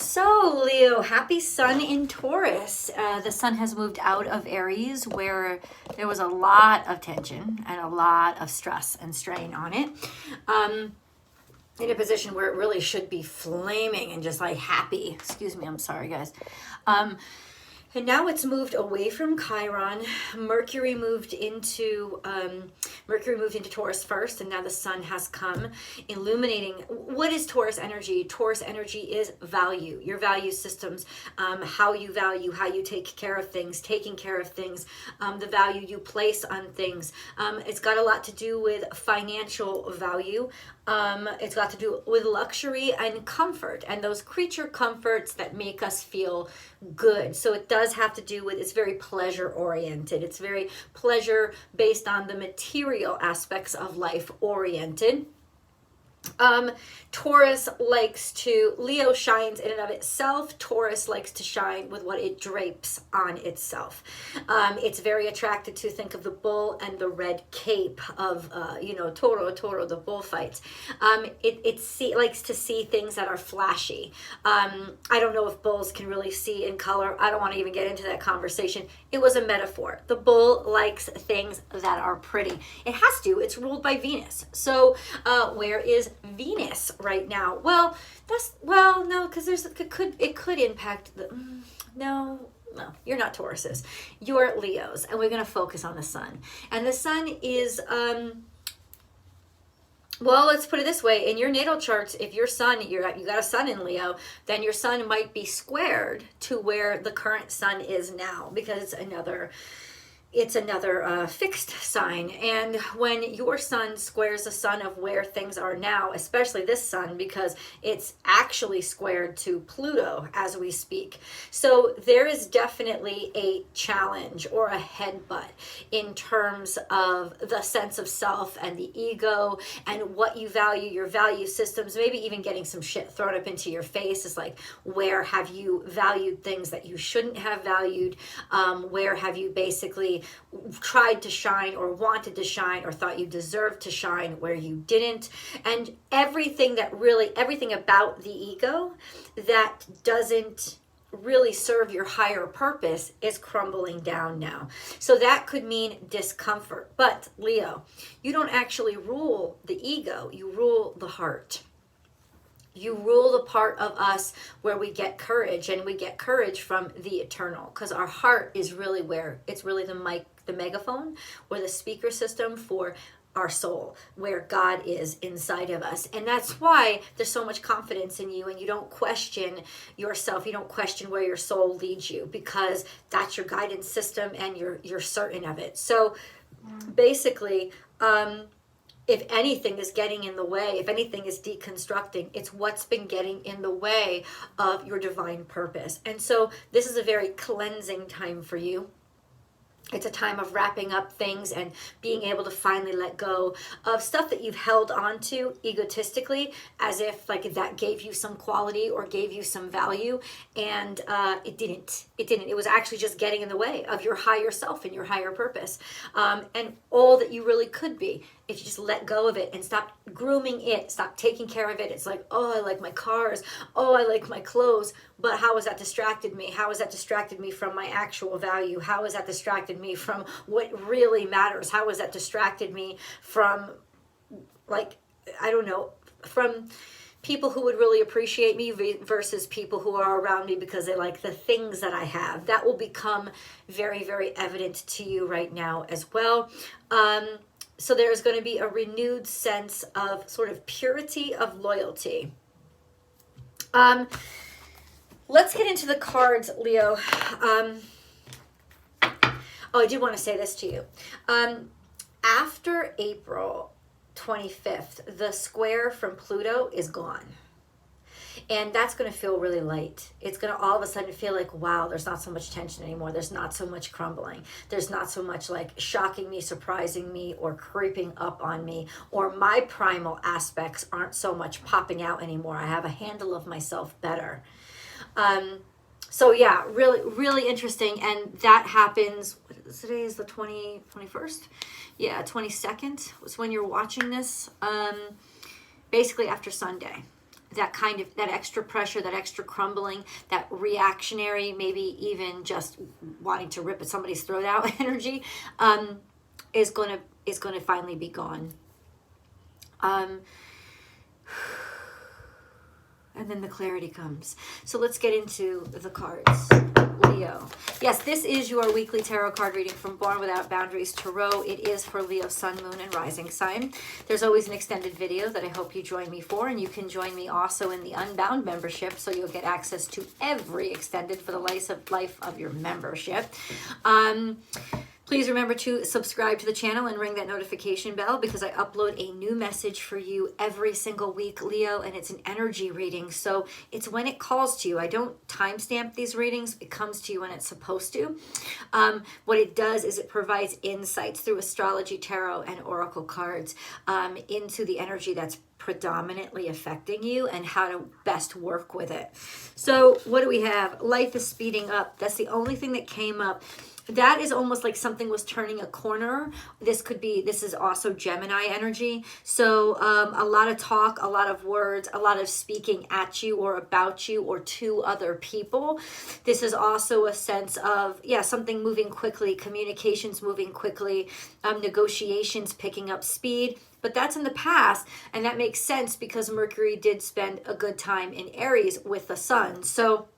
So, Leo, happy sun in Taurus. The sun has moved out of Aries, where there was a lot of tension and a lot of stress and strain on it. In a position where it really should be flaming and just like happy. Excuse me, I'm sorry, guys. And now it's moved away from Chiron. Mercury moved into Taurus first, and now the sun has come, illuminating. What is Taurus energy? Taurus energy is value, your value systems, how you value, how you take care of things, taking care of things, the value you place on things. It's got a lot to do with financial value. It's got to do with luxury and comfort, and those creature comforts that make us feel good. So it does have to do with, it's very pleasure oriented. It's very pleasure based on the material aspects of life oriented. Taurus likes to, Leo shines in and of itself. Taurus likes to shine with what it drapes on itself. It's very attracted to, think of the bull and the red cape of, Toro, the bullfights. It likes to see things that are flashy. I don't know if bulls can really see in color. I don't want to even get into that conversation. It was a metaphor. The bull likes things that are pretty. It has to. It's ruled by Venus. So where is Venus right now? Well, no, because it could impact the no, you're not Tauruses, you're Leos, and we're going to focus on the sun. And the sun is well, let's put it this way. In your natal charts, if your sun, you got a sun in Leo, then your sun might be squared to where the current sun is now, because it's another fixed sign. And when your sun squares the sun of where things are now, especially this sun, because it's actually squared to Pluto as we speak. So there is definitely a challenge or a headbutt in terms of the sense of self and the ego and what you value, your value systems, maybe even getting some shit thrown up into your face. Is like, where have you valued things that you shouldn't have valued? Where have you basically tried to shine or wanted to shine or thought you deserved to shine where you didn't? And everything about the ego that doesn't really serve your higher purpose is crumbling down now. So that could mean discomfort. But Leo, you don't actually rule the ego, you rule the heart. You rule the part of us where we get courage, and we get courage from the eternal, because our heart is really where it's really the mic, the megaphone, or the speaker system for our soul, where God is inside of us. And that's why there's so much confidence in you, and you don't question yourself. You don't question where your soul leads you, because that's your guidance system and you're certain of it. So basically, if anything is getting in the way, if anything is deconstructing, it's what's been getting in the way of your divine purpose. And so this is a very cleansing time for you. It's a time of wrapping up things and being able to finally let go of stuff that you've held on to egotistically, as if like that gave you some quality or gave you some value, and it didn't. It was actually just getting in the way of your higher self and your higher purpose, and all that you really could be if you just let go of it and stop grooming it, stop taking care of it. It's like, oh, I like my cars, oh, I like my clothes, but how has that distracted me? How has that distracted me from my actual value? How has that distracted me from what really matters? How has that distracted me from, like, I don't know, from people who would really appreciate me versus people who are around me because they like the things that I have? That will become very, very evident to you right now as well. So there's going to be a renewed sense of sort of purity of loyalty. Let's get into the cards, Leo. I did want to say this to you. After April 25th, the square from Pluto is gone. And that's going to feel really light. It's going to all of a sudden feel like, wow, there's not so much tension anymore. There's not so much crumbling. There's not so much like shocking me, surprising me, or creeping up on me, or my primal aspects aren't so much popping out anymore. I have a handle of myself better. So yeah, really, really interesting. And that happens, today is the 21st? Yeah, 22nd was when you're watching this. Basically after Sunday. that extra pressure, that extra crumbling, that reactionary, maybe even just wanting to rip somebody's throat out energy, is going to finally be gone. And then the clarity comes. So let's get into the cards. Leo. Yes, this is your weekly tarot card reading from Born Without Boundaries Tarot. It is for Leo, Sun, Moon, and Rising sign. There's always an extended video that I hope you join me for, and you can join me also in the Unbound membership, so you'll get access to every extended for the life of your membership. Please remember to subscribe to the channel and ring that notification bell, because I upload a new message for you every single week, Leo, and it's an energy reading. So it's when it calls to you. I don't timestamp these readings. It comes to you when it's supposed to. What it does is it provides insights through astrology, tarot, and oracle cards into the energy that's predominantly affecting you and how to best work with it. So what do we have? Life is speeding up. That's the only thing that came up. That is almost like something was turning a corner. This is also Gemini energy. So a lot of talk, a lot of words, a lot of speaking at you or about you or to other people. This is also a sense of, something moving quickly, communications moving quickly, negotiations picking up speed. But that's in the past, and that makes sense because Mercury did spend a good time in Aries with the sun. So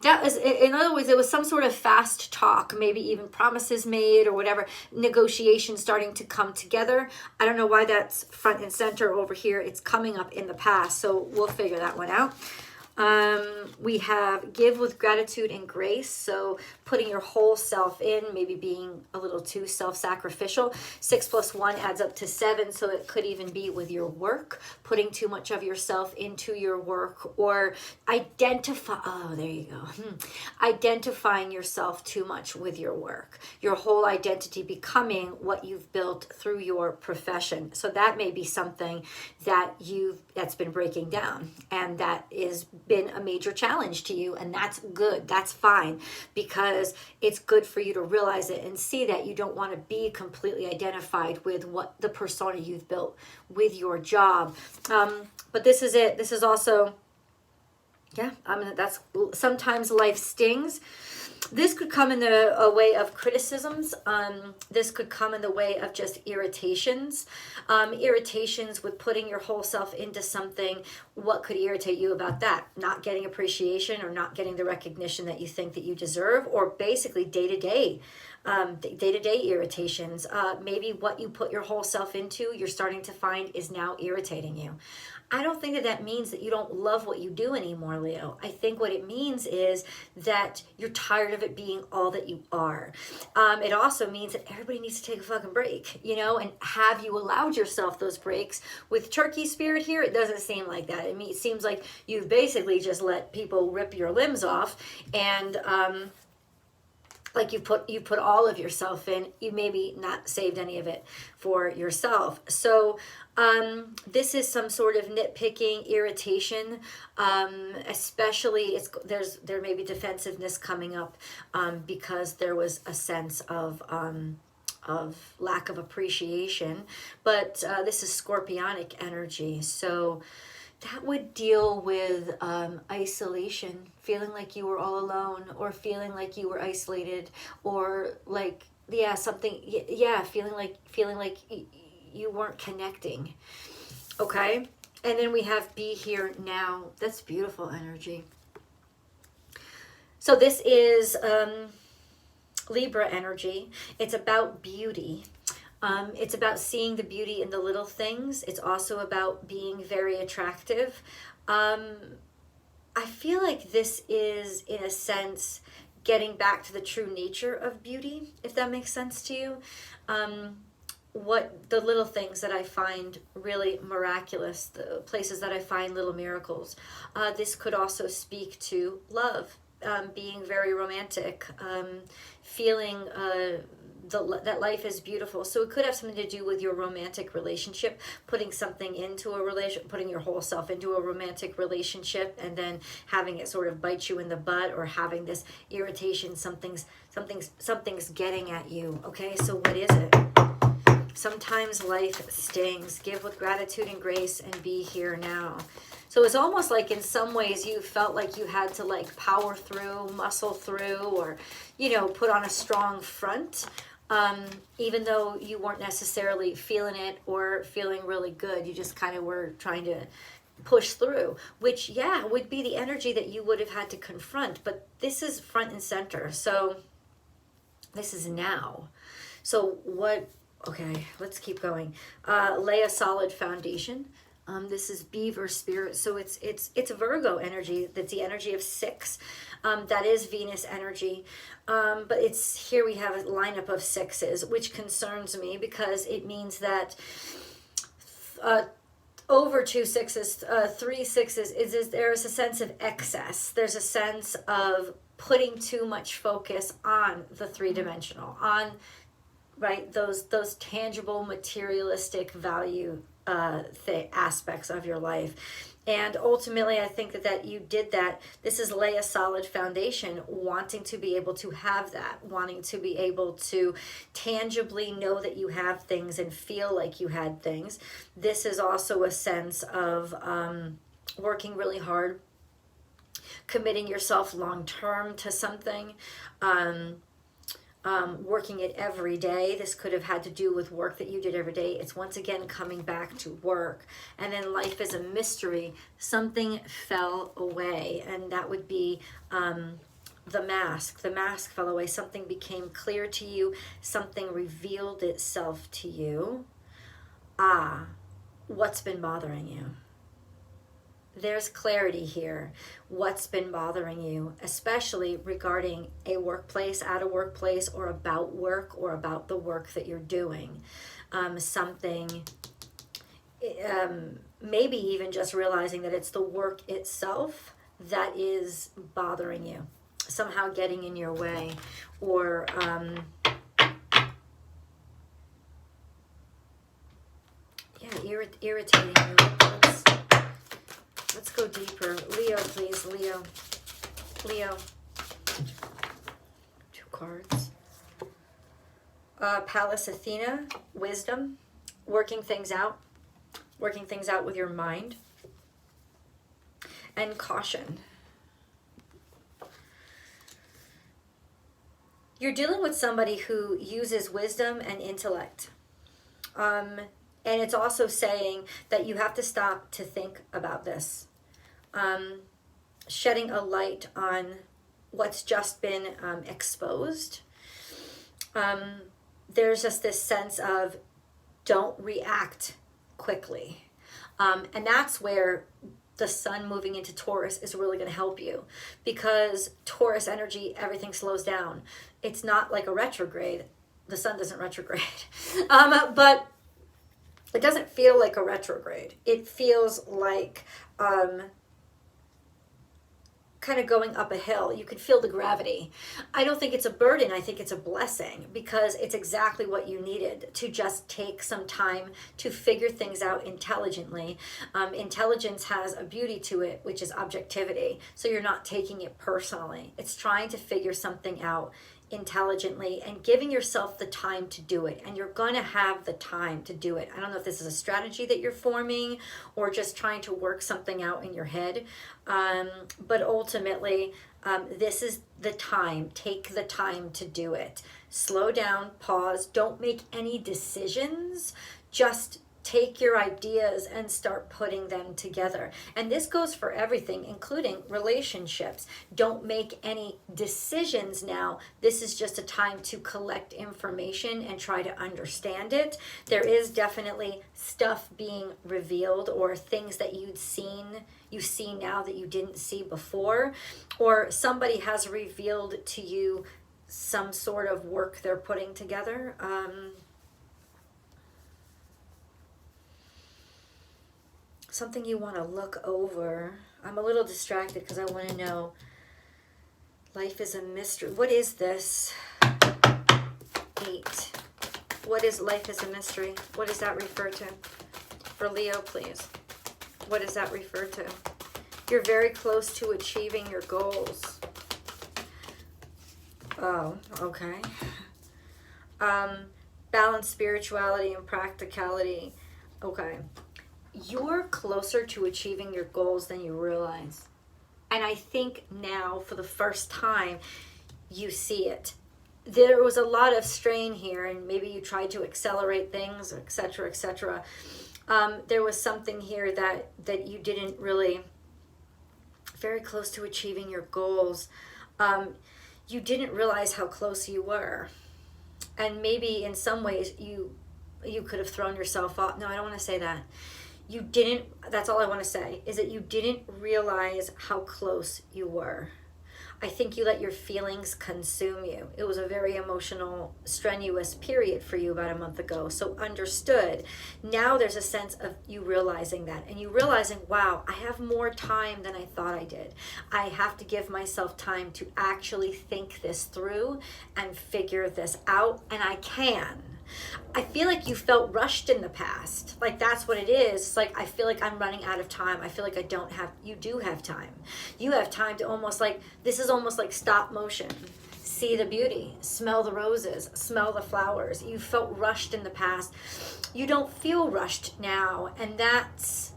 that was, in other words, it was some sort of fast talk, maybe even promises made or whatever, negotiations starting to come together. I don't know why that's front and center over here. It's coming up in the past, so we'll figure that one out. We have give with gratitude and grace. So putting your whole self in, maybe being a little too self-sacrificial. 6 + 1 adds up to 7. So it could even be with your work, putting too much of yourself into your work, or identifying yourself too much with your work. Your whole identity becoming what you've built through your profession. So that may be something that's been breaking down, and that is been a major challenge to you, and that's good. That's fine, because it's good for you to realize it and see that you don't want to be completely identified with what the persona you've built with your job. But this is it. This is also, that's sometimes life stings. This could come in a way of criticisms. This could come in the way of just irritations. Irritations with putting your whole self into something. What could irritate you about that? Not getting appreciation or not getting the recognition that you think that you deserve, or basically day-to-day irritations. Maybe what you put your whole self into, you're starting to find is now irritating you. I don't think that means that you don't love what you do anymore, Leo. I think what it means is that you're tired of it being all that you are. It also means that everybody needs to take a fucking break, and have you allowed yourself those breaks? With turkey spirit here, it doesn't seem like that. I mean, it seems like you've basically just let people rip your limbs off, and like you put all of yourself in. You maybe not saved any of it for yourself. So this is some sort of nitpicking, irritation, especially there may be defensiveness coming up because there was a sense of lack of appreciation. But this is scorpionic energy, so that would deal with isolation, feeling like you were all alone, or feeling like you were isolated, or like feeling like you weren't connecting. Okay, and then we have be here now. That's beautiful energy. So this is Libra energy. It's about beauty. It's about seeing the beauty in the little things. It's also about being very attractive. I feel like this is, in a sense, getting back to the true nature of beauty, if that makes sense to you. What the little things that I find really miraculous, the places that I find little miracles. This could also speak to love, being very romantic, feeling that life is beautiful. So it could have something to do with your romantic relationship, putting your whole self into a romantic relationship, and then having it sort of bite you in the butt, or having this irritation, something's getting at you. Okay, so what is it? Sometimes life stings. Give with gratitude and grace and be here now. So it's almost like in some ways you felt like you had to like power through, muscle through, or, you know, put on a strong front, even though you weren't necessarily feeling it or feeling really good. You just kind of were trying to push through, which, yeah, would be the energy that you would have had to confront. But this is front and center. So this is now. So what, okay, let's keep going. Lay a solid foundation. This is Beaver spirit, so it's Virgo energy. That's the energy of 6. That is Venus energy, but it's here we have a lineup of 6s, which concerns me because it means that over 2 6s, 3 6s is there is a sense of excess. There's a sense of putting too much focus on the 3-dimensional, on those tangible materialistic value aspects of your life. And ultimately, I think that you did that. This is lay a solid foundation, wanting to be able to have that, wanting to be able to tangibly know that you have things and feel like you had things. This is also a sense of working really hard, committing yourself long-term to something, working it every day. This could have had to do with work that you did every day. It's once again coming back to work. And then life is a mystery. Something fell away, and that would be the mask. The mask fell away. Something became clear to you. Something revealed itself to you. What's been bothering you? There's clarity here. What's been bothering you, especially regarding a workplace, at a workplace, or about work, or about the work that you're doing. Something, maybe even just realizing that it's the work itself that is bothering you, somehow getting in your way, or irritating you. Let's go deeper. Leo, please. Leo. 2 cards. Pallas Athena, wisdom, working things out with your mind, and caution. You're dealing with somebody who uses wisdom and intellect. And it's also saying that you have to stop to think about this. Shedding a light on what's just been exposed. There's just this sense of don't react quickly. And that's where the sun moving into Taurus is really going to help you, because Taurus energy, everything slows down. It's not like a retrograde. The sun doesn't retrograde. But it doesn't feel like a retrograde. It feels like kind of going up a hill. You can feel the gravity. I don't think it's a burden. I think it's a blessing, because it's exactly what you needed to just take some time to figure things out intelligently. Intelligence has a beauty to it, which is objectivity. So you're not taking it personally. It's trying to figure something out intelligently and giving yourself the time to do it, and you're going to have the time to do it. I don't know if this is a strategy that you're forming or just trying to work something out in your head, but ultimately this is the time. Take the time to do it. Slow down, pause, don't make any decisions, just take your ideas and start putting them together. And this goes for everything, including relationships. Don't make any decisions now. This is just a time to collect information and try to understand it. There is definitely stuff being revealed, or things that you see now that you didn't see before, or somebody has revealed to you some sort of work they're putting together. Something you want to look over. I'm a little distracted because I want to know. Life is a mystery. What is this? 8. What is life is a mystery? What does that refer to? For Leo, please. What does that refer to? You're very close to achieving your goals. Oh, okay. balance spirituality and practicality. Okay. You're closer to achieving your goals than you realize. And I think now, for the first time, you see it. There was a lot of strain here, and maybe you tried to accelerate things, etc., etc. There was something here that you didn't really, very close to achieving your goals. You didn't realize how close you were. And maybe in some ways you could have thrown yourself off. No, I don't want to say that. You didn't, that's all I want to say, is that you didn't realize how close you were. I think you let your feelings consume you. It was a very emotional, strenuous period for you about a month ago. So understood. Now there's a sense of you realizing that, and you realizing, wow, I have more time than I thought I did. I have to give myself time to actually think this through and figure this out, and I can. I feel like you felt rushed in the past. Like that's what it is. It's like, I feel like I'm running out of time. I feel like you do have time. You have time to almost like, this is almost like stop motion. See the beauty, smell the roses, smell the flowers. You felt rushed in the past. You don't feel rushed now. And that's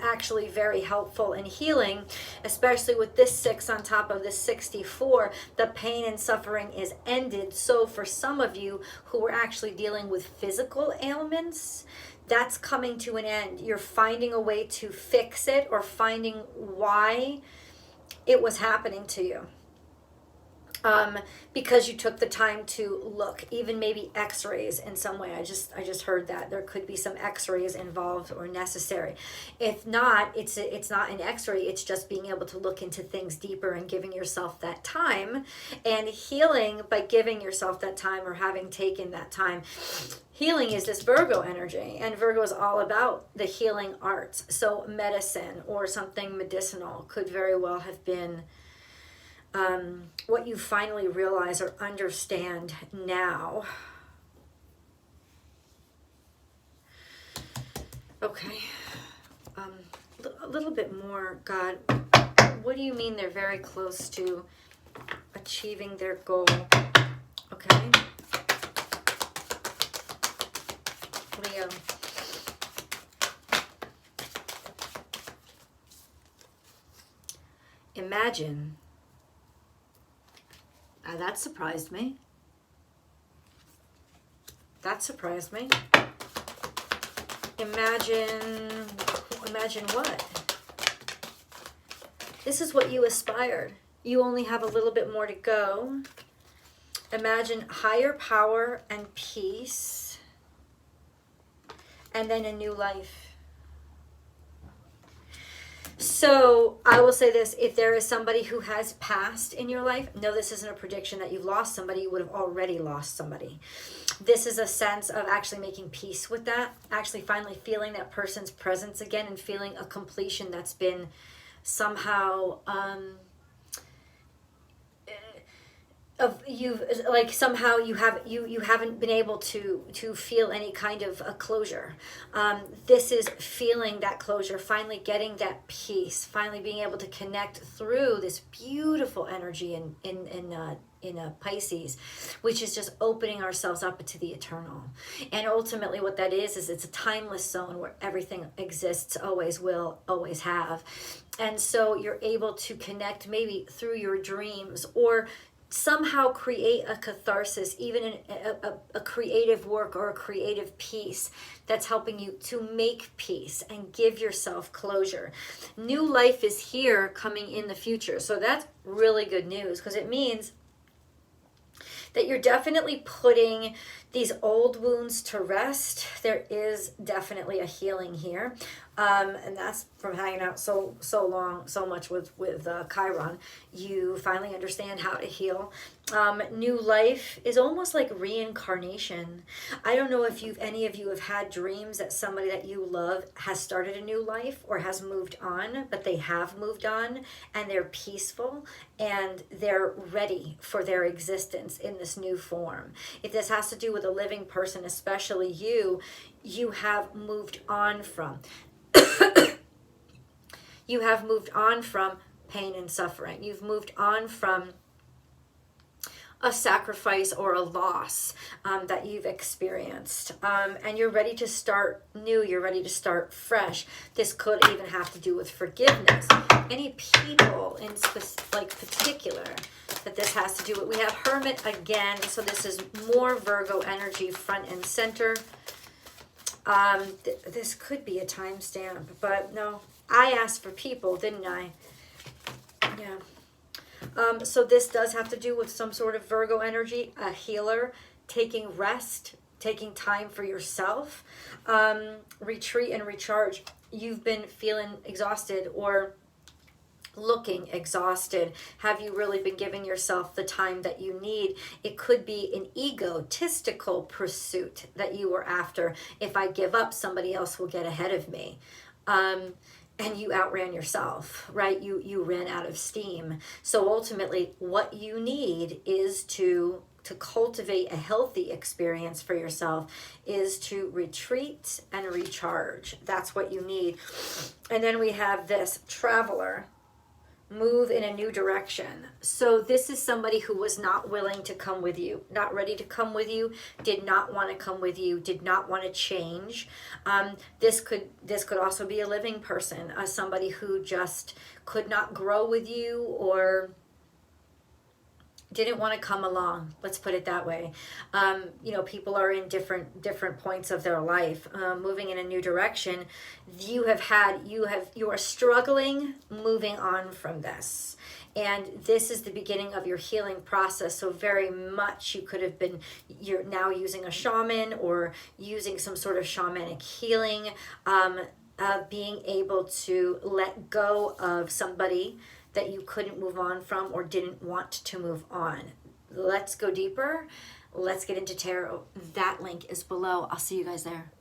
actually very helpful in healing, especially with this 6 on top of this 64. The pain and suffering is ended. So for some of you who were actually dealing with physical ailments, that's coming to an end. You're finding a way to fix it, or finding why it was happening to you. Because you took the time to look, even maybe x-rays in some way. I just heard that there could be some x-rays involved or necessary. If not, it's not an x-ray, it's just being able to look into things deeper and giving yourself that time, and healing by giving yourself that time or having taken that time. Healing is this Virgo energy, and Virgo is all about the healing arts. So medicine or something medicinal could very well have been what you finally realize or understand now. Okay. A little bit more, God. What do you mean they're very close to achieving their goal? Okay. Leo. Imagine. That surprised me. That surprised me. Imagine what? This is what you aspired. You only have a little bit more to go. Imagine higher power and peace, and then a new life. So I will say this, if there is somebody who has passed in your life, no, this isn't a prediction that you've lost somebody. You would have already lost somebody. This is a sense of actually making peace with that, actually finally feeling that person's presence again, and feeling a completion that's been somehow you haven't been able to feel any kind of a closure. This is feeling that closure, finally getting that peace, finally being able to connect through this beautiful energy in Pisces, which is just opening ourselves up to the eternal. And ultimately what that is it's a timeless zone where everything exists, always will, always have. And so you're able to connect maybe through your dreams, or somehow create a catharsis, even in a creative work or a creative piece that's helping you to make peace and give yourself closure. New life is here, coming in the future. So that's really good news, because it means that you're definitely putting these old wounds to rest. There is definitely a healing here. And that's from hanging out so much with Chiron. You finally understand how to heal. New life is almost like reincarnation. I don't know if any of you have had dreams that somebody that you love has started a new life or has moved on, but they have moved on and they're peaceful and they're ready for their existence in this new form. If this has to do with a living person, especially you have moved on from you have moved on from pain and suffering. You've moved on from a sacrifice or a loss that you've experienced, and you're ready to start new, you're ready to start fresh. This could even have to do with forgiveness. Any people in particular that this has to do with. We have Hermit again, so this is more Virgo energy front and center. This could be a timestamp, but no, I asked for people, didn't I? Yeah. So this does have to do with some sort of Virgo energy, a healer, taking rest, taking time for yourself, retreat and recharge. You've been feeling exhausted or looking exhausted. Have you really been giving yourself the time that you need? It could be an egotistical pursuit that you were after. If I give up, somebody else will get ahead of me. And you outran yourself, right? You ran out of steam. So ultimately, what you need is to cultivate a healthy experience for yourself is to retreat and recharge. That's what you need. And then we have this Traveler, move in a new direction. So this is somebody who was not willing to come with you, not ready to come with you, did not want to come with you, did not want to change. This could also be a living person, somebody who just could not grow with you or didn't want to come along. Let's put it that way. People are in different points of their life, moving in a new direction. You are struggling moving on from this. And this is the beginning of your healing process. So very much you're now using a shaman or using some sort of shamanic healing, being able to let go of somebody that you couldn't move on from or didn't want to move on. Let's go deeper. Let's get into tarot. That link is below. I'll see you guys there.